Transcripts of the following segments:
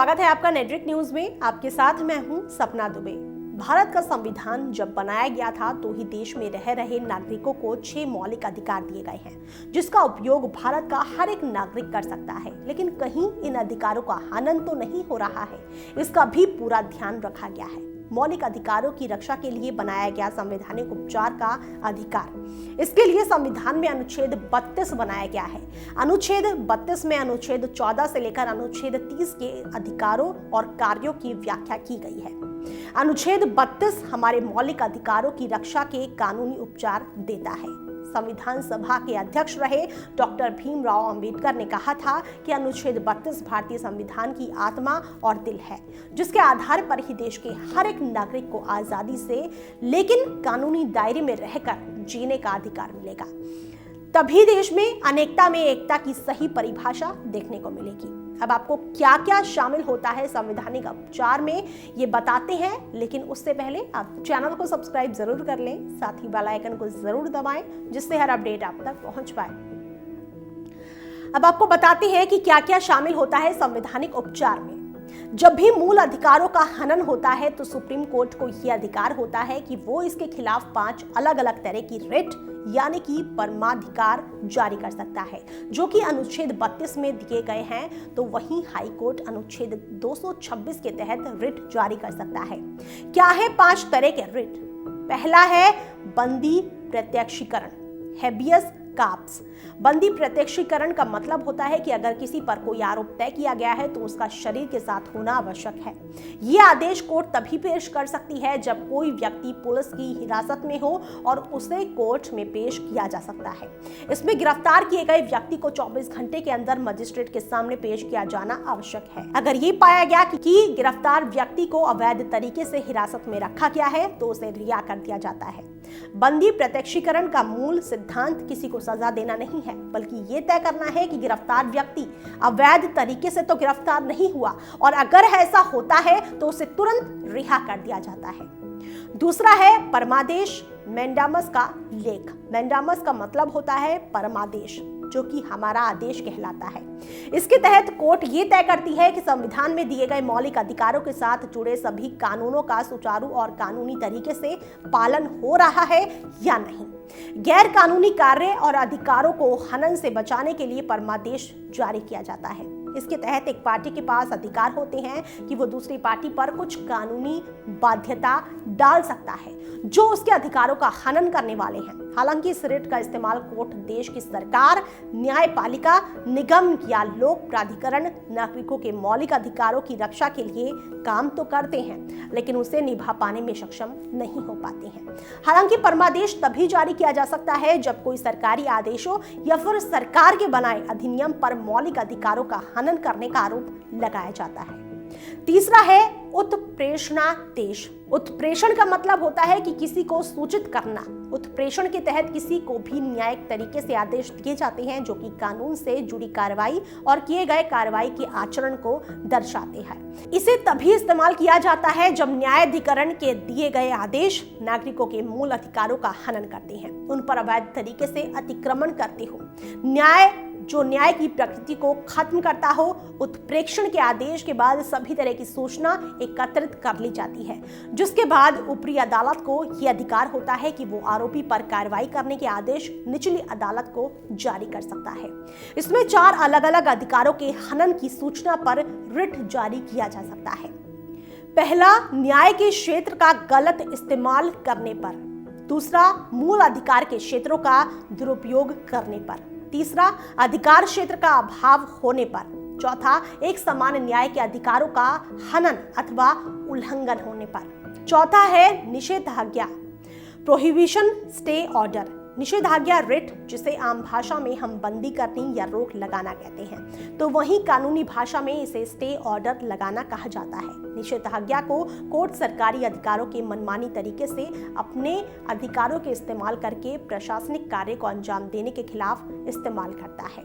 स्वागत है आपका नेटवर्क न्यूज में। आपके साथ मैं हूं सपना दुबे। भारत का संविधान जब बनाया गया था तो ही देश में रह रहे नागरिकों को 6 मौलिक अधिकार दिए गए हैं, जिसका उपयोग भारत का हर एक नागरिक कर सकता है। लेकिन कहीं इन अधिकारों का हनन तो नहीं हो रहा है, इसका भी पूरा ध्यान रखा गया है। मौलिक अधिकारों की रक्षा के लिए बनाया गया संवैधानिक उपचार का अधिकार, इसके लिए संविधान में अनुच्छेद 32 बनाया गया है। अनुच्छेद 32 में अनुच्छेद 14 से लेकर अनुच्छेद 30 के अधिकारों और कार्यों की व्याख्या की गई है। अनुच्छेद 32 हमारे मौलिक अधिकारों की रक्षा के कानूनी उपचार देता है। संविधान सभा के अध्यक्ष रहे डॉक्टर भीमराव अंबेडकर ने कहा था कि अनुच्छेद 32 भारतीय संविधान की आत्मा और दिल है, जिसके आधार पर ही देश के हर एक नागरिक को आजादी से लेकिन कानूनी दायरे में रहकर जीने का अधिकार मिलेगा। तभी देश में अनेकता में एकता की सही परिभाषा देखने को मिलेगी। अब आपको क्या क्या शामिल होता है संवैधानिक उपचार में, ये बताते हैं। लेकिन उससे पहले आप चैनल को सब्सक्राइब जरूर कर लें, साथ ही बेल आइकन को जरूर दबाएं, जिससे हर अपडेट आप तक पहुंच पाए। अब आपको बताते हैं कि क्या क्या शामिल होता है संवैधानिक उपचार में। जब भी मूल अधिकारों का हनन होता है तो सुप्रीम कोर्ट को यह अधिकार होता है कि वो इसके खिलाफ 5 अलग अलग तरह की रिट यानी कि परमाधिकार जारी कर सकता है, जो कि अनुच्छेद 32 में दिए गए हैं। तो वहीं हाई कोर्ट अनुच्छेद 226 के तहत रिट जारी कर सकता है। क्या है 5 तरह के रिट? पहला है बंदी प्रत्यक्षीकरण, हेबियस कार्पस। बंदी प्रत्यक्षीकरण का मतलब होता है कि अगर किसी पर कोई आरोप तय किया गया है तो उसका शरीर के साथ होना आवश्यक है। यह आदेश कोर्ट तभी पेश कर सकती है जब कोई व्यक्ति पुलिस की हिरासत में हो और उसे कोर्ट में पेश किया जा सकता है। इसमें गिरफ्तार किए गए व्यक्ति को 24 घंटे के अंदर मजिस्ट्रेट के सामने पेश किया जाना आवश्यक है। अगर ये पाया गया कि गिरफ्तार व्यक्ति को अवैध तरीके से हिरासत में रखा गया है तो उसे रिहा कर दिया जाता है। बंदी प्रत्यक्षीकरण का मूल सिद्धांत किसी को सजा देना नहीं है, बल्कि ये तय करना है कि गिरफ्तार व्यक्ति अवैध तरीके से तो गिरफ्तार नहीं हुआ, और अगर ऐसा होता है तो उसे तुरंत रिहा कर दिया जाता है। दूसरा है परमादेश मैंडामस का लेख। मैंडामस का मतलब होता है परमादेश, जो कि हमारा आदेश कहलाता है। इसके तहत कोर्ट ये तय करती है कि संविधान में दिए गए मौलिक अधिकारों के साथ जुड़े सभी कानूनों का सुचारू और कानूनी तरीके से पालन हो रहा है या नहीं। गैर कानूनी कार्य और अधिकारों को हनन से बचाने के लिए परमादेश जारी किया जाता है। इसके तहत एक पार्टी के पास अधिकार होते हैं कि वो दूसरी पार्टी पर कुछ कानूनी बाध्यता डाल सकता है जो उसके अधिकारों का हनन करने वाले हैं। हालांकि इस रिट का इस्तेमाल कोर्ट देश की सरकार, न्यायपालिका, निगम या लोक प्राधिकरण नागरिकों के मौलिक अधिकारों की रक्षा के लिए काम तो करते हैं, लेकिन उसे निभा पाने में सक्षम नहीं हो पाते हैं। हालांकि परमादेश तभी जारी किया जा सकता है जब कोई सरकारी आदेशों या फिर सरकार के बनाए अधिनियम पर मौलिक अधिकारों का हनन करने का आरोप लगाया जाता है। तीसरा है उत्प्रेषणादेश। उत्प्रेषण का मतलब होता है कि किसी को सूचित करना। उत्प्रेषण के तहत किसी को भी न्यायिक तरीके से आदेश दिए जाते हैं जो कि कानून से जुड़ी कार्रवाई और किए गए कार्रवाई के आचरण को दर्शाते हैं। इसे तभी इस्तेमाल किया जाता है जब न्यायाधिकरण के दिए गए आदेश नागरिकों के मूल अधिकारों का हनन करते हैं, उन पर अवैध तरीके से अतिक्रमण करते हो, न्याय की प्रकृति को खत्म करता हो। उत्प्रेक्षण के आदेश के बाद सभी तरह की सूचना एकत्रित कर ली जाती है, जिसके बाद ऊपरी अदालत को यह अधिकार होता है कि वो आरोपी पर कार्रवाई करने के आदेश निचली अदालत को जारी कर सकता है। इसमें 4 अलग अलग अधिकारों के हनन की सूचना पर रिट जारी किया जा सकता है। पहला, न्याय के क्षेत्र का गलत इस्तेमाल करने पर। दूसरा, मूल अधिकार के क्षेत्रों का दुरुपयोग करने पर। तीसरा, अधिकार क्षेत्र का अभाव होने पर। चौथा, एक समान न्याय के अधिकारों का हनन अथवा उल्लंघन होने पर। चौथा है निषेधाज्ञा, प्रोहिबिशन स्टे ऑर्डर। निषेधाज्ञा रिट, जिसे आम भाषा में हम बंदी करनी या रोक लगाना कहते हैं, तो वहीं कानूनी भाषा में इसे स्टे ऑर्डर लगाना कहा जाता है। निषेधाज्ञा को कोर्ट सरकारी अधिकारों के मनमानी तरीके से अपने अधिकारों के इस्तेमाल करके प्रशासनिक कार्य को अंजाम देने के खिलाफ इस्तेमाल करता है।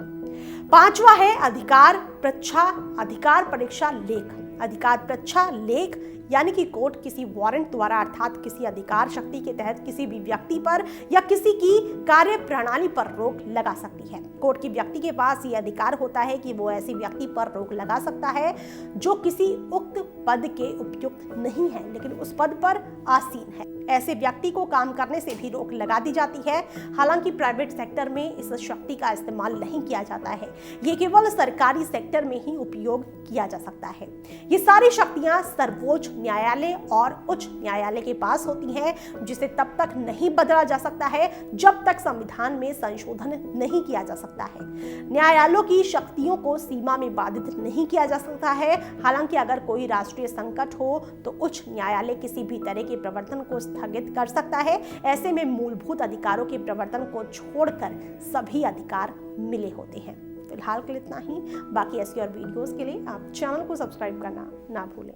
5वां है अधिकार परीक्षा लेख। अधिकार परीक्षा लेख यानी कि कोर्ट किसी वारंट द्वारा अर्थात किसी अधिकार शक्ति के तहत किसी भी व्यक्ति पर या किसी की कार्य प्रणाली पर रोक लगा सकती है। कोर्ट की व्यक्ति के पास ये अधिकार होता है कि वो ऐसी व्यक्ति पर रोक लगा सकता है जो किसी उक्त पद के उपयुक्त नहीं है लेकिन उस पद पर आसीन है। ऐसे व्यक्ति को काम करने से भी रोक लगा दी जाती है। हालांकि प्राइवेट सेक्टर में इस शक्ति का इस्तेमाल नहीं किया जाता है, ये केवल सरकारी सेक्टर में ही उपयोग किया जा सकता है। ये सारी शक्तियां सर्वोच्च न्यायालय और उच्च न्यायालय के पास होती हैं, जिसे तब तक नहीं बदला जा सकता है जब तक संविधान में संशोधन नहीं किया जा सकता है। न्यायालयों की शक्तियों को सीमा में बाधित नहीं किया जा सकता है। हालांकि अगर कोई राष्ट्रीय संकट हो तो उच्च न्यायालय किसी भी तरह के प्रवर्तन को स्थगित कर सकता है। ऐसे में मूलभूत अधिकारों के प्रवर्तन को छोड़कर सभी अधिकार मिले होते हैं। फिलहाल के लिए इतना ही। बाकी ऐसी और वीडियोस के लिए आप चैनल को सब्सक्राइब करना ना भूलें।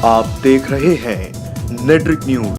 आप देख रहे हैं नेट्रिक न्यूज।